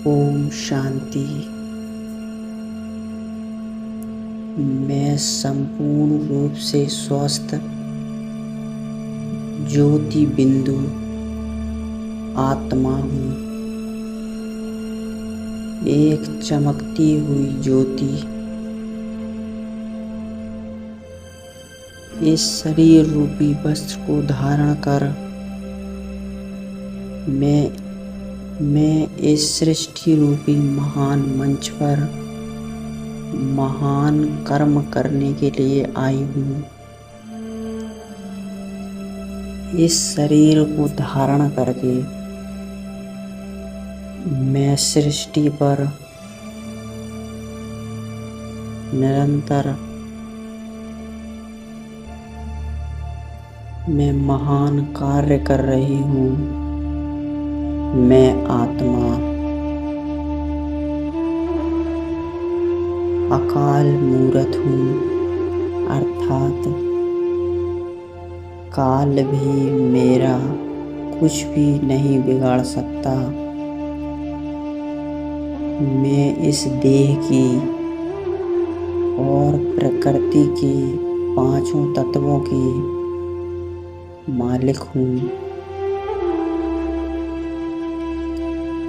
ओम शांति। मैं संपूर्ण रूप से स्वस्थ ज्योति बिंदु आत्मा हूँ। एक चमकती हुई ज्योति इस शरीर रूपी वस्त्र को धारण कर मैं इस सृष्टि रूपी महान मंच पर महान कर्म करने के लिए आई हूँ। इस शरीर को धारण करके मैं सृष्टि पर निरंतर मैं महान कार्य कर रही हूँ। मैं आत्मा अकाल मूर्त हूँ, अर्थात काल भी मेरा कुछ भी नहीं बिगाड़ सकता। मैं इस देह की और प्रकृति के पांचों तत्वों की मालिक हूँ।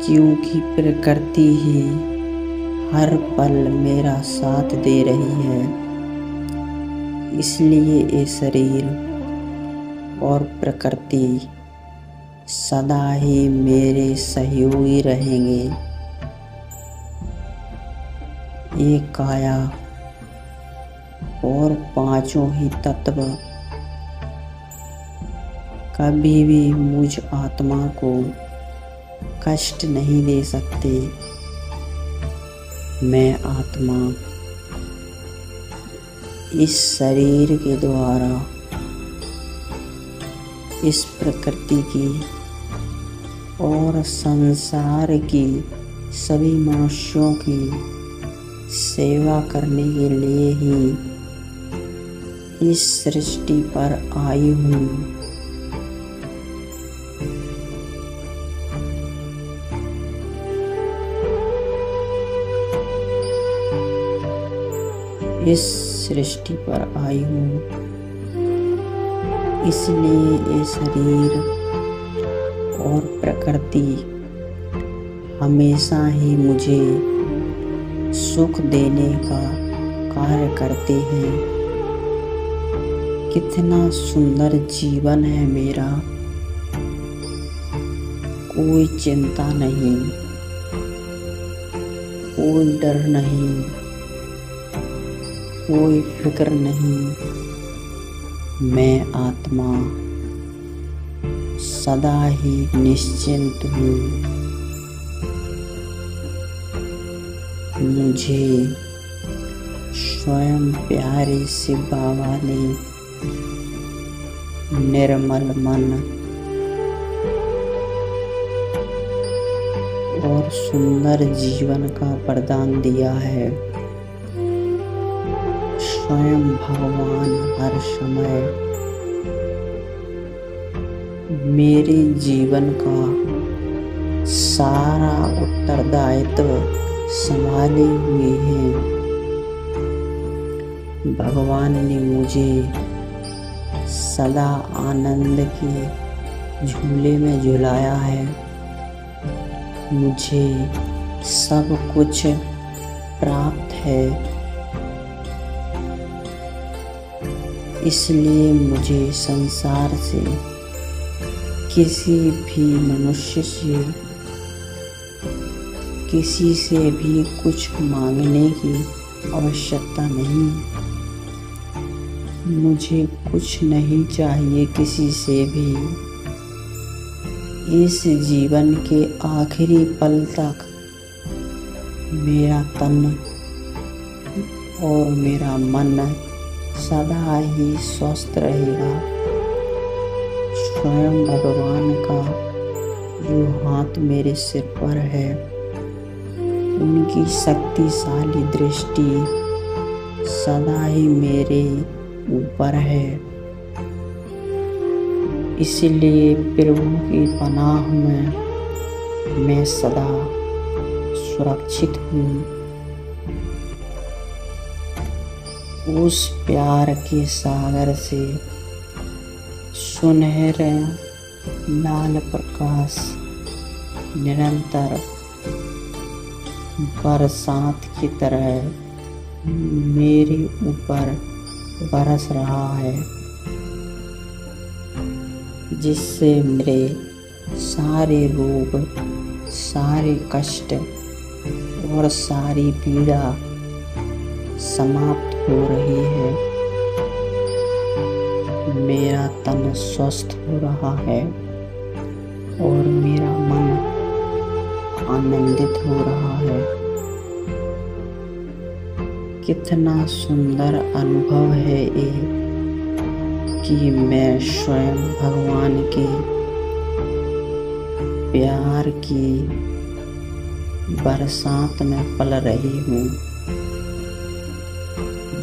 क्योंकि प्रकृति ही हर पल मेरा साथ दे रही है, इसलिए ये शरीर और प्रकृति सदा ही मेरे सहयोगी रहेंगे। ये काया और पांचों ही तत्व कभी भी मुझ आत्मा को कष्ट नहीं दे सकते। मैं आत्मा इस शरीर के द्वारा इस प्रकृति की और संसार की सभी मनुष्यों की सेवा करने के लिए ही इस सृष्टि पर आई हूँ। इस सृष्टि पर आई हूँ, इसलिए ये शरीर और प्रकृति हमेशा ही मुझे सुख देने का कार्य करते हैं। कितना सुंदर जीवन है मेरा। कोई चिंता नहीं, कोई डर नहीं, कोई फिक्र नहीं। मैं आत्मा सदा ही निश्चिंत हूँ। मुझे स्वयं प्यारे शिव बाबा ने निर्मल मन और सुंदर जीवन का वरदान दिया है। स्वयं भगवान हर समय मेरे जीवन का सारा उत्तरदायित्व संभाले हुए हैं। भगवान ने मुझे सदा आनंद के झूले में झुलाया है। मुझे सब कुछ प्राप्त है, इसलिए मुझे संसार से किसी भी मनुष्य से किसी से भी कुछ मांगने की आवश्यकता नहीं। मुझे कुछ नहीं चाहिए किसी से भी। इस जीवन के आखिरी पल तक मेरा तन और मेरा मन सदा ही स्वस्थ रहेगा। स्वयं भगवान का जो हाथ मेरे सिर पर है, उनकी शक्तिशाली दृष्टि सदा ही मेरे ऊपर है। इसलिए प्रभु की पनाह में मैं सदा सुरक्षित हूँ। उस प्यार के सागर से सुनहरे लाल प्रकाश निरंतर बरसात की तरह मेरे ऊपर बरस रहा है, जिससे मेरे सारे रोग, सारे कष्ट और सारी पीड़ा समाप्त हो रही है। मेरा तन स्वस्थ हो रहा है और मेरा मन आनंदित हो रहा है। कितना सुंदर अनुभव है ये कि मैं स्वयं भगवान के प्यार की बरसात में पल रही हूँ।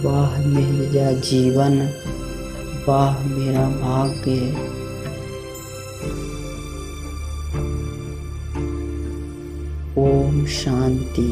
वाह मेरा जीवन, वाह मेरा भाग्य। ओम शांति।